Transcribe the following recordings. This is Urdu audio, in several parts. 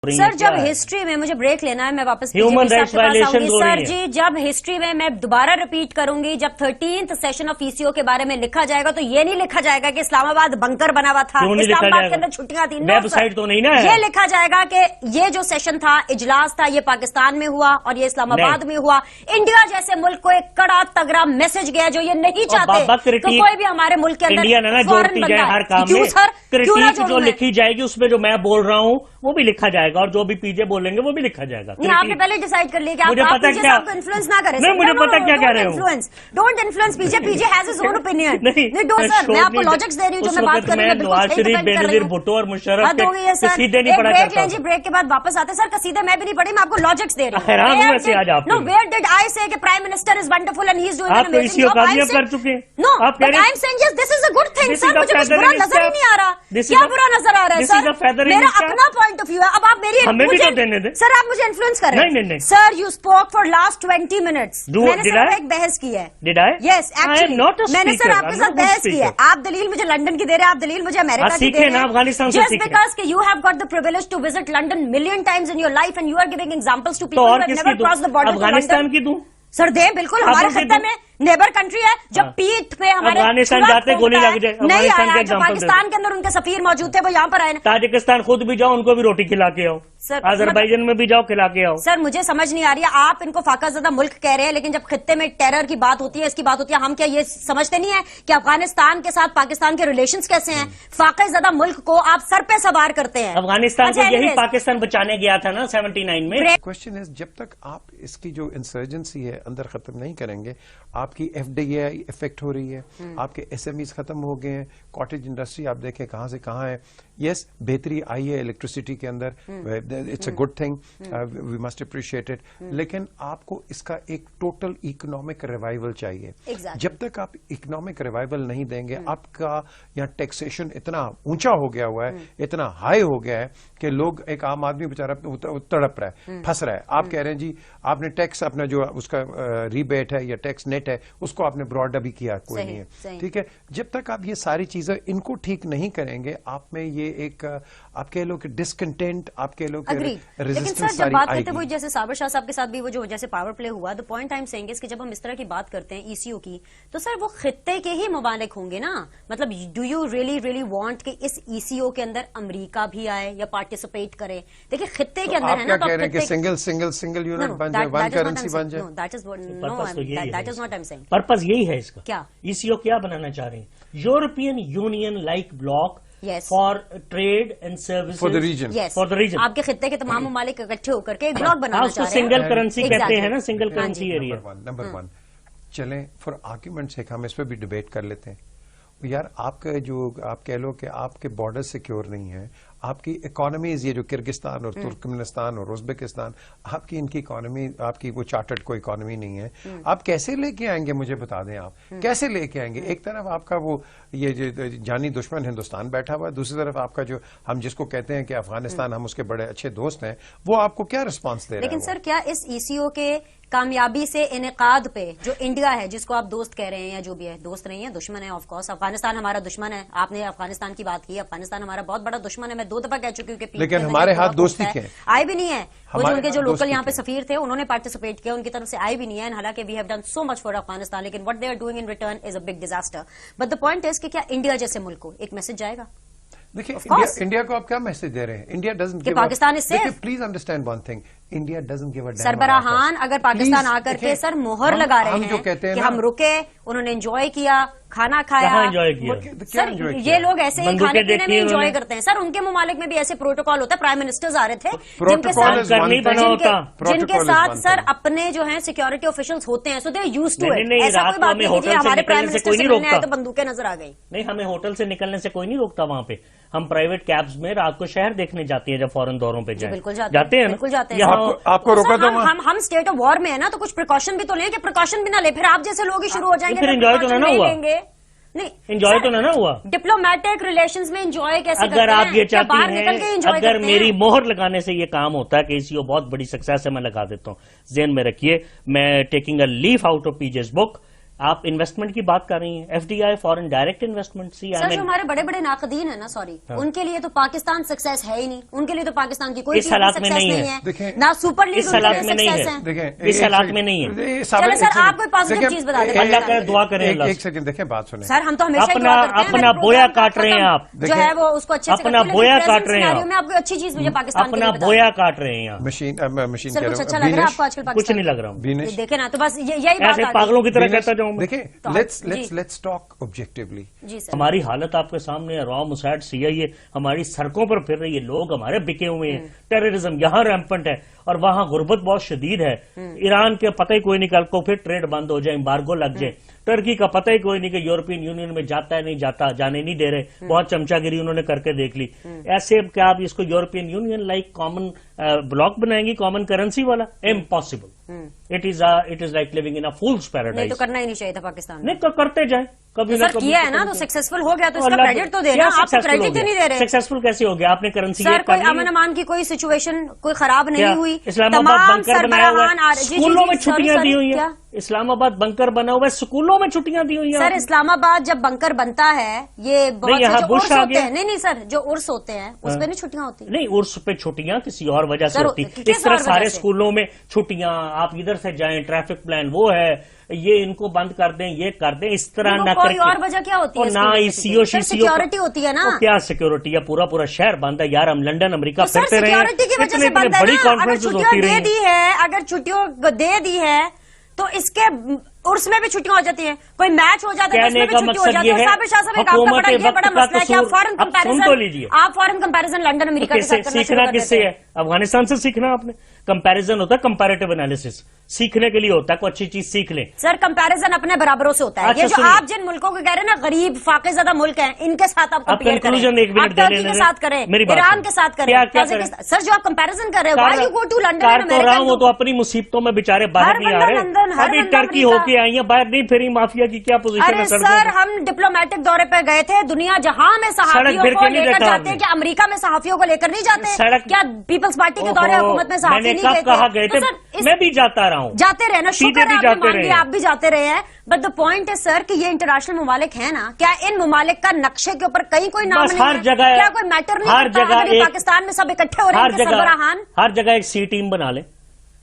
سر جب ہسٹری میں مجھے بریک لینا ہے میں واپس ہیومن رائٹس وائلیشن سر جی جب ہسٹری میں میں دوبارہ ریپیٹ کروں گی جب 13th سیشن آف ECO کے بارے میں لکھا جائے گا تو یہ نہیں لکھا جائے گا کہ اسلام آباد بنکر بنا ہوا تھا اسلام آباد کے اندر چھٹیاں تھیں ویب سائٹ تو نہیں نا یہ لکھا جائے گا کہ یہ جو سیشن تھا اجلاس تھا یہ پاکستان میں ہوا اور یہ اسلام آباد میں ہوا انڈیا جیسے ملک کو ایک کڑا تگڑا میسج گیا جو یہ نہیں چاہتے کہ کوئی بھی ہمارے ملک کے اندر فورن بندہ کیوں سر جو لکھی جائے گی اس میں جو میں بول رہا ہوں وہ بھی لکھا جائے گا اور جو بھی پیجے بولیں گے وہ بھی لکھا جائے گا. نہیں آپ نے پہلے ڈیسائیڈ کر لیا کہ آپ انفلوئنس نہ کریں. نہیں مجھے پتا کیا کہہ رہے ہوں. Don't influence PJ has his own opinion. نہیں ڈونٹ سر میں آپ کو لاجکس دے رہی ہوں جو میں بات کر رہی ہوں بالکل صحیح ڈیفینڈ کر رہی ہوں. بھٹو اور مشرف کے قصیدے نہیں پڑھا کرتا. جی بریک کے بعد واپس آتے سر قصیدے میں بھی نہیں پڑھی میں آپ کو لاجکس دے رہی ہوں. حیران ہوں ویسے آج آپ. نو ویئر ڈڈ آئی سے کہ prime minister is wonderful and he is doing an amazing job. آپ کر چکے ہیں. No but I am seeing yes this is a good thing sir مجھے کچھ برا نظر ہی نہیں آ رہا. کیا برا نظر آ رہا ہے سر میرا اپنا پوائنٹ آف ویو ہے. اب آپ میری سر آپ مجھے انفلوئنس کر رہے ہیں. Sir you spoke for last 20 minutes. میں نے صرف ایک بحث کی ہے. یس ایکچولی میں نے سر آپ کے ساتھ بحث کی ہے. آپ دلیل مجھے لنڈن کی دے رہے ہیں آپ دلیل مجھے امریکہ کی دے رہے ہیں. جسٹ بیکاز کہ you have got the privilege to visit London million times in your life and you are giving examples to people who have never cross the border to London. Afghanistan کی دوں سر دیں بالکل ہمارے خطے میں نیبر کنٹری ہے جب پیٹھ پہ ہمارے افغانستان جاتے گولی لگ جائے نہیں آیا جو پاکستان کے اندر ان کے سفیر موجود تھے وہ یہاں پر آئے. تاجکستان خود بھی جاؤ ان کو بھی روٹی کھلا کے آؤ. آذربائیجان میں بھی جاؤ کھلا کے آؤ. سر مجھے سمجھ نہیں آ رہی ہے آپ ان کو فاقہ زدہ ملک کہہ رہے ہیں لیکن جب خطے میں ٹیرر کی بات ہوتی ہے اس کی بات ہوتی ہے ہم کیا یہ سمجھتے نہیں ہیں کہ افغانستان کے ساتھ پاکستان کے ریلیشنز کیسے ہیں. فاقہ زدہ ملک کو آپ سر پہ سوار کرتے ہیں. افغانستان کو یہی پاکستان بچانے گیا تھا نا 79 میں. کوشچن ہے جب تک آپ اس کی جو انسرجنسی ہے اندر ختم نہیں کریں گے آپ کی FDI افیکٹ ہو رہی ہے آپ کے SMEs ختم ہو گئے ہیں. کاٹیج انڈسٹری آپ دیکھیں کہاں سے کہاں ہے. یس بہتری آئی ہے الیکٹریسٹی کے اندر it's a good thing we must appreciate it. لیکن آپ کو اس کا ایک ٹوٹل اکنامک ریوائول چاہیے. جب تک آپ اکنامک ریوائول نہیں دیں گے آپ کا یہاں ٹیکسیشن اتنا اونچا ہو گیا ہوا ہے اتنا ہائی ہو گیا ہے کہ لوگ ایک عام آدمی بیچارہ تڑپ رہا ہے پھنس رہا ہے. آپ کہہ رہے ہیں جی آپ نے ٹیکس اپنا جو اس کا ریبیٹ ہے یا ٹیکس نیٹ ہے اس کو آپ نے براڈ ابھی کیا کوئی نہیں ہے. ٹھیک ہے جب تک آپ یہ ساری چیزیں ان کو ٹھیک نہیں کریں گے آپ میں یہ ایک آپ کہہ لو کہ ڈسکنٹینٹ آپ کہہ لو کہ ریزسٹنس ساری آئے گی. جیسے صابر شاہ صاحب کے ساتھ بھی وہ جو جیسے پاور پلے ہوا the point I'm saying is کہ جب ہم اس طرح کی بات کرتے ہیں ECO کی تو سر وہ خطے کے ہی ممالک ہوں گے نا. مطلب ڈو یو ریلی وانٹ کہ اس ECO کے اندر امریکہ بھی آئے یا پارٹیسپیٹ کرے. دیکھیے خطے کے اندر ہے نا کہہ رہے ہیں کہ سنگل یونٹ بن جائے ون کرنسی بن جائے. that is what I'm saying. Purpose یہی ہے اس کا. کیا ECO کیا بنانا چاہ رہے ہیں European Union like block for trade and service for the region. آپ کے خطے کے تمام ممالک اکٹھے ہو کر کے ایک بلاک بنانا چاہ رہے ہیں. سنگل کرنسی کہتے ہیں نا سنگل کرنسی ایریا. نمبر 1 چلیں فار آرگیومنٹ سے ہم اس پہ بھی ڈبیٹ کر لیتے ہیں. یار آپ کا جو آپ کہہ لو کہ آپ کے بارڈر سیکیور نہیں ہے آپ کی اکانومیز یہ جو کرگستان اور ترکمنستان اور ازبکستان آپ کی ان کی اکانومی آپ کی وہ چارٹرڈ کوئی اکانومی نہیں ہے. آپ کیسے لے کے آئیں گے مجھے بتا دیں آپ کیسے لے کے آئیں گے. ایک طرف آپ کا وہ یہ جو جانی دشمن ہندوستان بیٹھا ہوا ہے دوسری طرف آپ کا جو ہم جس کو کہتے ہیں کہ افغانستان ہم اس کے بڑے اچھے دوست ہیں وہ آپ کو کیا رسپانس دے رہا ہے. لیکن سر کیا اس ECO کے کامیابی سے انعقاد پہ جو انڈیا ہے جس کو آپ دوست کہہ رہے ہیں یا جو بھی ہے دوست نہیں ہے دشمن ہے آف کورس. افغانستان ہمارا دشمن ہے. آپ نے افغانستان کی بات کی افغانستان ہمارا بہت بڑا دشمن ہے. میں 2 دفعہ کہہ چکی ہوں کہ لیکن ہمارے ہاتھ دوستی کے آئے بھی نہیں ہے. وہ جو ان کے جو لوکل یہاں پہ سفیر تھے انہوں نے پارٹیسپیٹ کیا ان کی طرف سے آئے بھی نہیں ہے. حالانکہ we have done so much for Afghanistan لیکن what they are doing in return is a big disaster. But the point is کہ کیا انڈیا جیسے ملک کو ایک میسج جائے گا. دیکھیے انڈیا کو آپ کیا میسج دے رہے ہیں. انڈیا ڈزنٹ گیو پاکستان اس سے please understand one thing India doesn't give a damn. سربراہان اگر پاکستان آ کر کے سر مہر لگا رہے ہیں کہ ہم رکے انہوں نے انجوائے کیا کھانا کھایا. سر یہ لوگ ایسے ہی کھانے پینے میں انجوائے کرتے ہیں. سر ان کے ممالک میں بھی ایسے پروٹوکال ہوتا ہے. پرائم منسٹرز آ رہے تھے جن کے ساتھ سر اپنے جو ہیں سیکورٹی آفیشلز ہوتے ہیں سو دے یوز ٹو اٹ. ایسا کوئی بات نہیں کہ ہمارے پرائم منسٹر سے ملنے آئے تو بندوقیں نظر آ گئی. نہیں ہمیں ہوٹل سے نکلنے سے کوئی نہیں روکتا. وہاں پہ ہم پرائیویٹ کیبز میں رات کو شہر دیکھنے جاتے ہیں جب فورن دوروں پہ جائیں. بالکل جاتے ہیں بالکل جاتے ہیں. آپ کو روکا تو ہم اسٹیٹ آف وار میں ہے نا تو کچھ پریکاشن بھی تو لیں کہ پریکاشن بھی نہ لیں پھر آپ جیسے لوگ ہی شروع ہو جائیں گے. پھر انجوائے تو نہ ہوا. نہیں انجوائے تو نہ ہوا. ڈپلومیٹک ریلیشنز میں انجوائے کیسے اگر آپ یہ چاہتی ہیں اگر میری مہر لگانے سے یہ کام ہوتا ہے کہ ECO بہت بڑی سکسیس ہے میں لگا دیتا ہوں. ذہن میں رکھیے میں taking a leaf out of PJ's book آپ انویسٹمنٹ کی بات کر رہی ہیں, F D I foreign direct investment. Sir جو ہمارے بڑے بڑے ناقدین ہیں نا, سوری, ان کے لیے تو پاکستان سکسیس ہے ہی نہیں, ان کے لیے تو پاکستان کی کوئی سکسیس نہیں ہے, نہ سپر لیگ اس حالات میں نہیں ہے, اس حالات میں نہیں ہے. چلے سر آپ کوئی پازیٹیو چیز بتا دیں, اللہ کرے دعا کریں. ایک سیکنڈ دیکھیں, بات سنیں سر, ہم تو ہمیشہ اپنا بویا کاٹ رہے ہیں آپ, جو ہے وہ اس کو اچھے سے اپنا بویا کاٹ رہے ہیں میں. آپ کو اچھی چیز مجھے پاکستان اپنا بویا کاٹ رہے ہیں. مشین سر کچھ اچھا لگ رہا ہے آپ کو آج کل کچھ نہیں لگ رہا. دیکھیں نا, تو بس یہی بات پاگلوں کی طرح کہتا جاؤں. دیکھیں, لیٹس ٹاک آبجیکٹیولی. ہماری حالت آپ کے سامنے ہے, را مساعد CIA ہماری سڑکوں پر پھر رہی ہے, لوگ ہمارے بکے ہوئے ہیں, ٹیررزم یہاں ریمپنٹ ہے, اور وہاں غربت بہت شدید ہے. ایران کے پتہ ہی کوئی نہیں, کل کو پھر ٹریڈ بند ہو جائے, امبارگو لگ جائے. ٹرکی کا پتہ ہی کوئی نہیں کہ یورپین یونین میں جاتا ہے نہیں جاتا, جانے نہیں دے رہے, بہت چمچا گیری انہوں نے کر کے دیکھ لی. ایسے کیا آپ اس کو European Union like common block بنائیں گی, کامن کرنسی والا؟ Impossible. It is like living in fools paradise. تو کرنا ہی نہیں چاہیے تھا پاکستان نہیں, تو کرتے جائیں کبھی نہ کبھی. کیا ہے نا, تو سکسیسفل ہو گیا, تو اس کا کریڈٹ تو دینا. آپ کریڈٹ ہی نہیں دے رہے. سکسیسفل کیسے ہو گیا؟ آپ نے کرنسی سر کوئی امن امان کی کوئی سچویشن کوئی خراب نہیں ہوئی. اسلام آباد بنکر بنایا ہوا ہے, اسکولوں میں چھٹیاں دی ہوئی ہیں. اسلام آباد بنکر بنا ہوا ہے, اسکولوں میں چھٹیاں دی ہوئی ہیں. سر اسلام آباد جب بنکر بنتا ہے, یہ بہت سے جو عرس ہوتے ہیں, نہیں سر, جو عرس ہوتے ہیں اس پہ نہیں چھٹیاں ہوتی. نہیں, عرس پہ چھٹیاں کسی اور وجہ سے ہوتی. اس طرح سارے اسکولوں میں چھٹیاں, آپ ادھر سے جائیں, ٹریفک پلان وہ ہے, یہ ان کو بند کر دیں, یہ کر دیں, اس طرح نہ کوئی اور وجہ کیا ہوتی ہے؟ نہ سیکورٹی ہوتی ہے نا. کیا سیکورٹی ہے؟ پورا شہر بند ہے یار. ہم لنڈن امریکہ پھرتے رہے ہیں, سیکورٹی کی وجہ سے بند ہے نا. اگر چھٹیاں دے دی ہے, اگر چھٹیوں دے دی ہے تو اس کے عرس میں بھی چھٹیاں ہو جاتی ہیں, کوئی میچ ہو جاتا ہے اس میں بھی چھٹی ہو جاتی ہے. صابر شاہ صاحب, ایک آپ کا بڑا مسئلہ ہے کہ آپ فارن کمپیریزن لنڈن امریکہ کے ساتھ سیکھنا کس سے ہے؟ افغانستان سے سیکھنا. آپ نے کمپیریزن ہوتا ہے, کمپیریٹو انالیسس سیکھنے کے لیے ہوتا ہے, کوئی اچھی چیز سیکھ لیں. سر کمپیریزن اپنے برابروں سے ہوتا ہے. یہ جو آپ جن ملکوں کو کہہ رہے ہیں نا, غریب فاقے زدہ ملک ہیں, ان کے ساتھ آپ کمپیئر کریں, آپ ترکی کے ساتھ کریں, ایران کے ساتھ کریں. سر جو آپ کمپیریزن کر رہے ہیں, why you go to London. وہ تو اپنی مصیبتوں میں بےچارے باہر نہیں آ رہے. ابھی ٹرکی ہو کے آئی ہیں, باہر نہیں پھری. مافیا کی کیا پوزیشن ہے؟ سر ہم ڈپلومیٹک دورے پہ گئے تھے, دنیا جہاں میں صحافیوں کو لے کر جاتے ہیں, کیا امریکہ میں صحافیوں کو لے کر نہیں جاتے؟ کیا پیپلز پارٹی کے دورے حکومت میں صحافی نہیں گئے تھے؟ میں بھی جاتا رہا ہوں, جاتے رہے نا, شکر ہے آپ بھی جاتے رہے ہیں. بٹ دا پوائنٹ ہے سر کہ یہ انٹرنیشنل ممالک ہیں نا, کیا ان ممالک کا نقشے کے اوپر کہیں کوئی نام نہیں ہے؟ کیا کوئی میٹر نہیں کرتا؟ پاکستان میں سب اکٹھے ہو رہے ہیں, ہر جگہ ایک سی ٹیم بنا لیں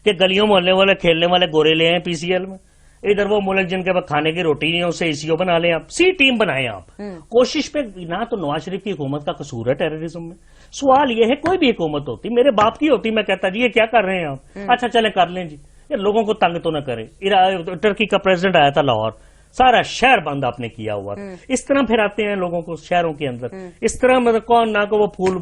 کہ گلیوں محلے والے کھیلنے والے گورے لے ہیں PCL میں. ادھر وہ ملک جن کے پاس کھانے کی روٹی نہیں ہے, اسے ECO بنا لیں. آپ سی ٹیم بنائیں. آپ کوشش پہ نہ تو نواز شریف کی حکومت کا قصور ہے ٹیررزم میں. سوال یہ ہے, کوئی بھی حکومت ہوتی, میرے باپ کی ہوتی, میں کہتا جی یہ کیا کر رہے ہیں آپ, اچھا چلیں کر لیں جی, یہ لوگوں کو تنگ تو نہ کریں. ٹرکی کا پریزیڈنٹ آیا تھا لاہور, سارا شہر بند آپ نے کیا ہوا. اس طرح پھر آتے ہیں لوگوں کو شہروں کے اندر, اس طرح مطلب کون نہ کو وہ پھول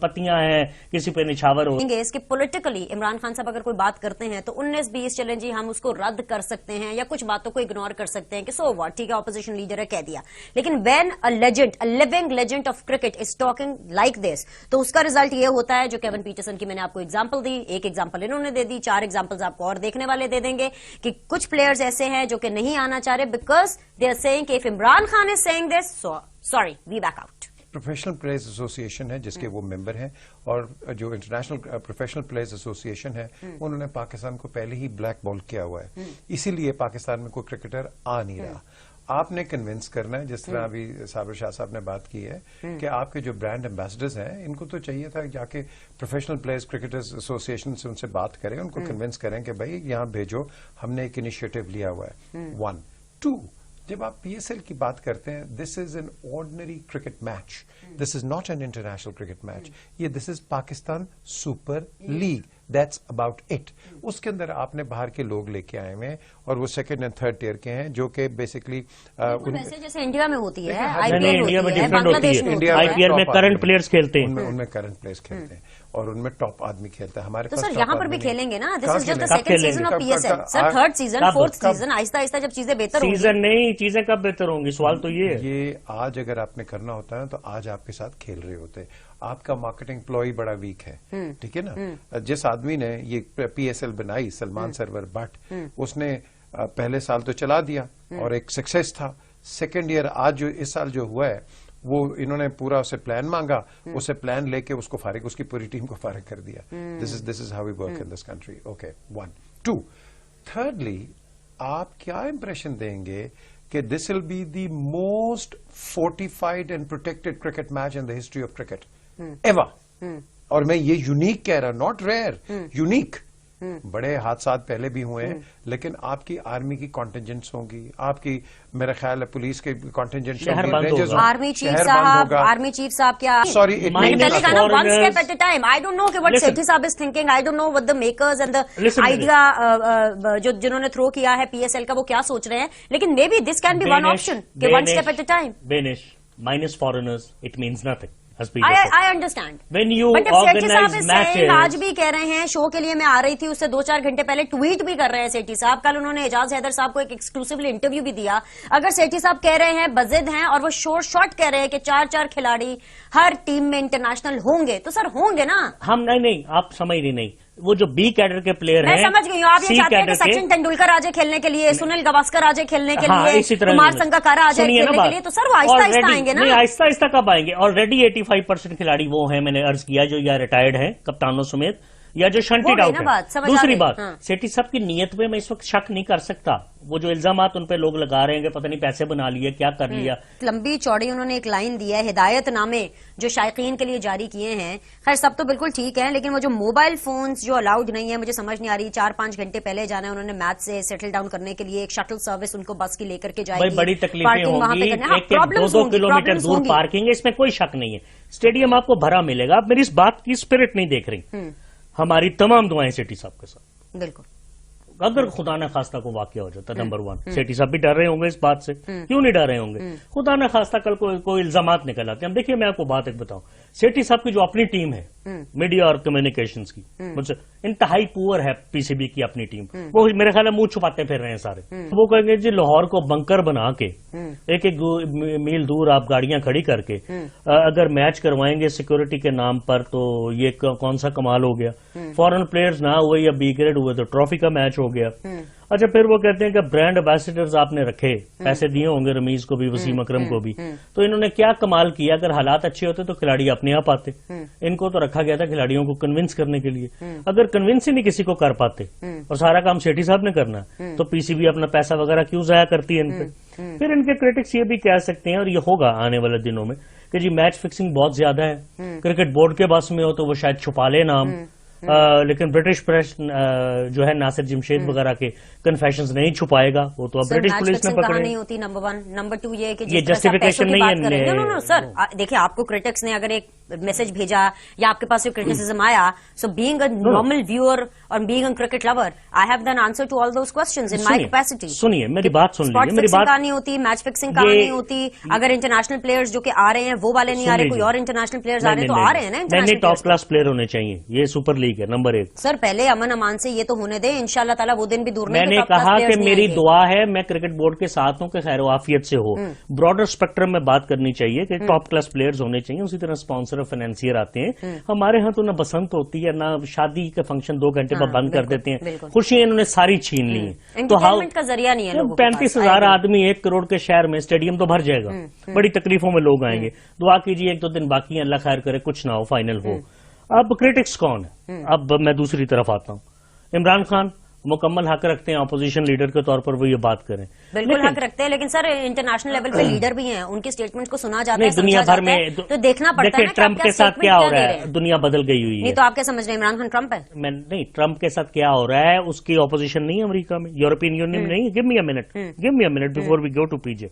پتیاں ہیں کسی پہ نچھاور ہو. اس کے پولیٹیکلی عمران خان صاحب اگر کوئی بات کرتے ہیں تو 19-20 چلیں جی ہم اس کو رد کر سکتے ہیں یا کچھ باتوں کو اگنور کر سکتے ہیں کہ سو واٹ, ٹھیک ہے اپوزیشن لیڈر ہے کہہ دیا. لیکن when a legend, a living legend of cricket is talking like this, تو اس کا ریزلٹ یہ ہوتا ہے جو کیون پیٹرسن کی میں نے آپ کو ایگزامپل دی, ایک ایگزامپل انہوں نے دے دی, 4 ایگزامپلز آپ کو اور دیکھنے والے دے دیں گے کہ کچھ پلیئرز ایسے ہیں جو کہ نہیں آنا چاہ رہے because they are saying کہ if Imran Khan is saying this, so sorry, we back out. Professional players association ہے جس کے وہ ممبر ہیں, اور جو انٹرنیشنل پروفیشنل پلیئرز ایسوسیشن ہے انہوں نے پاکستان کو پہلے ہی بلیک بال کیا ہوا ہے, اسی لیے پاکستان میں کوئی کرکٹر آ نہیں رہا. آپ نے کنونس کرنا ہے, جس طرح ابھی صابر شاہ صاحب نے بات کی ہے کہ آپ کے جو برانڈ ایمبیسڈرز ہیں ان کو تو چاہیے تھا جا کے پروفیشنل پلیئرز کرکٹرز ایسوسیشن سے ان سے بات کریں, ان کو کنونس کریں کہ بھائی یہاں بھیجو, ہم نے ایک انیشیٹو لیا ہوا ہے. 1 2 جب آپ PSL کی بات کرتے ہیں, this is an ordinary cricket match, this is not an international cricket match, یہ this is Pakistan Super League, that's about it. اس کے اندر آپ نے باہر کے لوگ لے کے آئے ہوئے ہیں اور وہ 2nd اینڈ 3rd ٹیئر کے ہیں, جو کہ بیسکلی جیسے انڈیا میں ہوتی ہے, انڈیا میں ڈفرنٹ ہوتی ہے. IPL میں کرنٹ پلیئرز کھیلتے ہیں, ان میں کرنٹ پلیئرز کھیلتے ہیں اور ان میں ٹاپ آدمی کھیلتا ہے. ہمارے تو سر یہاں پر بھی کھیلیں گے نا, this is just the second season of PSL. Sir 3rd season 4th season آہستہ آہستہ جب چیزیں بہتر ہوں گی. سیزن نہیں, چیزیں کب بہتر ہوں گی, سوال تو یہ ہے. یہ آج اگر آپ نے کرنا ہوتا ہے تو آج آپ کے ساتھ کھیل رہے ہوتے. آپ کا مارکیٹنگ پلوئی بڑا ویک ہے, ٹھیک ہے نا. جس آدمی نے یہ PSL بنائی, سلمان سرور بٹ, اس نے پہلے سال تو چلا دیا اور ایک سکسیس تھا. 2nd ایئر آج جو اس سال جو ہوا ہے وہ انہوں نے پورا اسے پلان مانگا, اسے پلان لے کے اس کو فارغ, اس کی پوری ٹیم کو فارغ کر دیا. This is how we work in this country. Okay, 1 2 thirdly آپ کیا امپریشن دیں گے کہ this will be the most fortified and protected cricket match in the history of cricket ever. اور میں یہ یونیک کہہ رہا، ناٹ ریئر، یونیک. بڑے حادثات پہلے بھی ہوئے ہیں، لیکن آپ کی آرمی کی کانٹینجنٹس ہوں گی، آپ کی میرا خیال ہے پولیس کے کانٹینجنٹس ہوں گی، آرمی چیف صاحب کیا sorry one step at a time. I don't know what Sethi صاحب is thinking. I don't know what the makers and the idea جنہوں نے تھرو کیا ہے PSL کا وہ کیا سوچ رہے ہیں، لیکن maybe this can be one option کہ one step at a time. Banish minus foreigners, it means nothing. I understand. When you But if Sethi صاحب is matches, saying, آج بھی کہہ رہے ہیں شو کے لیے میں آ رہی تھی، اس سے 2-4 گھنٹے پہلے ٹویٹ بھی کر رہے ہیں سیٹھی صاحب. کل انہوں نے اعجاز حیدر صاحب کو ایک ایکسکلوسیولی انٹرویو بھی دیا. اگر سیٹھی صاحب کہہ رہے ہیں بضد ہیں اور وہ شارٹ کہہ رہے ہیں کہ 4 کھلاڑی ہر ٹیم میں انٹرنیشنل ہوں گے، تو سر ہوں گے نا. ہم نہیں آپ سمجھ رہی نہیں. وہ جو بی کیڈر کے پلیئر ہیں، میں سمجھ گئی ہوں. آپ یہ چاہتے ہیں کہ سچن تندولکر آ جائے کھیلنے کے لیے، سنیل گواسکر آ جائے کھیلنے کے لیے، کمار سنگاکارا آ جائے کھیلنے کے لیے، تو سر وہ آہستہ آہستہ آئیں گے نا. آہستہ آہستہ کب آئیں گے؟ آلریڈی 85% کھلاڑی وہ ہیں، میں نے عرض کیا، جو یا ریٹائرڈ ہیں کپتانوں سمیت یا جو شنٹیڈ آؤٹ ہیں. دوسری بات، سیٹھی صاحب کی نیت پہ میں اس وقت شک نہیں کر سکتا. وہ جو الزامات ان پہ لوگ لگا رہے ہیں کہ پتہ نہیں پیسے بنا لیے، کیا کر لیا. لمبی چوڑی انہوں نے ایک لائن دی ہے، ہدایت نامے جو شائقین کے لیے جاری کیے ہیں. خیر سب تو بالکل ٹھیک ہے، لیکن وہ جو موبائل فونز جو الاؤڈ نہیں ہے، مجھے سمجھ نہیں آ رہی. 4-5 گھنٹے پہلے جانا ہے انہوں نے میچ سے سیٹل ڈاؤن کرنے کے لیے، ایک شٹل سروس ان کو بس کی لے کر کے جائے گی. بڑی تکلیفیں ہوں گی، 2 کلومیٹر دور پارکنگ ہے، اس میں کوئی شک نہیں ہے. اسٹیڈیم آپ کو بھرا ملے گا. آپ میری اس بات کی اسپرٹ نہیں دیکھ رہی. ہماری تمام دعائیں سیٹھی صاحب کے ساتھ. بالکل. اگر خدا نہ خواستہ کو واقعہ ہو جاتا، نمبر 1 سیٹھی صاحب بھی ڈر رہے ہوں گے اس بات سے. کیوں نہیں ڈر رہے ہوں گے؟ خدا نہ خواستہ کل کوئی الزامات نکل آتے ہیں. دیکھیے میں آپ کو بات ایک بتاؤں، سیٹھی صاحب کی جو اپنی ٹیم ہے میڈیا اور کمیونیکیشنز کی، مجھ سے انتہائی پور ہے پی سی بی کی اپنی ٹیم. وہ میرے خیال ہے منہ چھپاتے پھر رہے ہیں سارے. وہ کہیں گے جی لاہور کو بنکر بنا کے ایک میل دور آپ گاڑیاں کھڑی کر کے اگر میچ کروائیں گے سیکورٹی کے نام پر، تو یہ کون سا کمال ہو گیا. فورن پلیئرز نہ ہوئے یا بی گریڈ ہوئے تو ٹرافی کا میچ ہو گیا. اچھا پھر وہ کہتے ہیں کہ برانڈ ایمبیسڈرز آپ نے رکھے، پیسے دیے ہوں گے رمیز کو بھی، وسیم اکرم کو بھی، تو انہوں نے کیا کمال کیا؟ اگر حالات اچھے ہوتے تو کھلاڑی اپنے آپ آتے. ان کو تو رکھا گیا تھا کھلاڑیوں کو کنونس کرنے کے لیے. اگر کنونس ہی نہیں کسی کو کر پاتے اور سارا کام سیٹھی صاحب نے کرنا، تو پی سی بی اپنا پیسہ وغیرہ کیوں ضائع کرتی ہے ان پہ؟ پھر ان کے کریٹکس یہ بھی کہہ سکتے ہیں، اور یہ ہوگا آنے والے دنوں میں، کہ جی میچ فکسنگ بہت زیادہ ہے، کرکٹ بورڈ کے بس میں ہو تو وہ شاید چھپا لے نام. لیکن برٹش پریس جو ہے ناصر جمشید وغیرہ کے کنفیشنز نہیں چھپائے گا. وہ تو اب برٹش پولیس میں پکڑے نہیں ہوتی. نمبر 1. نمبر 2 یہ جسٹیفیکیشن نہیں ہے. سر دیکھیں، آپ کو کریٹکس نے اگر ایک میسج بھیجا یا آپ کے پاس کریٹیسزم آیا، so being a normal viewer اور being a cricket lover, I have then answer to all those questions in my capacity. سنیے میری بات، سن لیجیے میری بات. نہیں ہوتی میچ فکسنگ کہاں نہیں ہوتی. اگر انٹرنیشنل پلیئرز جو کہ آ رہے ہیں وہ والے نہیں آ رہے، کوئی اور انٹرنیشنل پلیئرز آ رہے ہیں تو آ رہے ہیں نا. نہیں، ٹاپ کلاس پلیئر ہونے چاہیے. یہ سپر لیگ ہے نمبر 1. سر پہلے امن امان سے یہ تو ہونے دیں، انشاءاللہ تعالیٰ وہ دن بھی دور نہیں. میں نے کہا کہ میری دعا ہے، میں کرکٹ بورڈ کے ساتھ ہوں کہ خیر و عافیت سے ہو. براڈر اسپیکٹرم میں بات کرنی چاہیے کہ ٹاپ کلاس پلیئرز ہونے چاہیے. اسی طرح اسپانسر اور فائنینسیئر آتے ہیں. ہمارے ہاں تو نہ بسنت ہوتی ہے، نہ شادی کے فنکشن 2 گھنٹے بعد بند کر دیتے ہیں. خوشیاں انہوں نے ساری چھین لی ہیں. تو کا ذریعہ نہیں ہے. 35,000 آدمی 1 کروڑ کے شہر میں اسٹیڈیم تو بھر جائے گا. بڑی تکلیفوں میں لوگ آئیں گے. دعا کیجیے 1-2 دن باقی ہیں، اللہ خیر کرے کچھ نہ ہو، فائنل ہو. اب کریٹکس کون ہے؟ اب میں دوسری طرف آتا ہوں. عمران خان مکمل حق رکھتے ہیں اپوزیشن لیڈر کے طور پر وہ یہ بات کریں. بالکل حق رکھتے ہیں، لیکن سر انٹرنیشنل لیول پہ لیڈر بھی ہیں، ان کی سٹیٹمنٹ کو سنا جاتا ہے، دنیا بھر میں تو دیکھنا پڑتا ہے. ٹرمپ کے ساتھ کیا ہو رہا ہے؟ دنیا بدل گئی ہوئی ہے. نہیں تو آپ کیا سمجھ رہے ہیں عمران خان ٹرمپ ہے؟ میں نہیں، ٹرمپ کے ساتھ کیا ہو رہا ہے اس کی اپوزیشن نہیں ہے امریکہ میں، یورپین یونین میں نہیں. Give me a minute before we go to P J.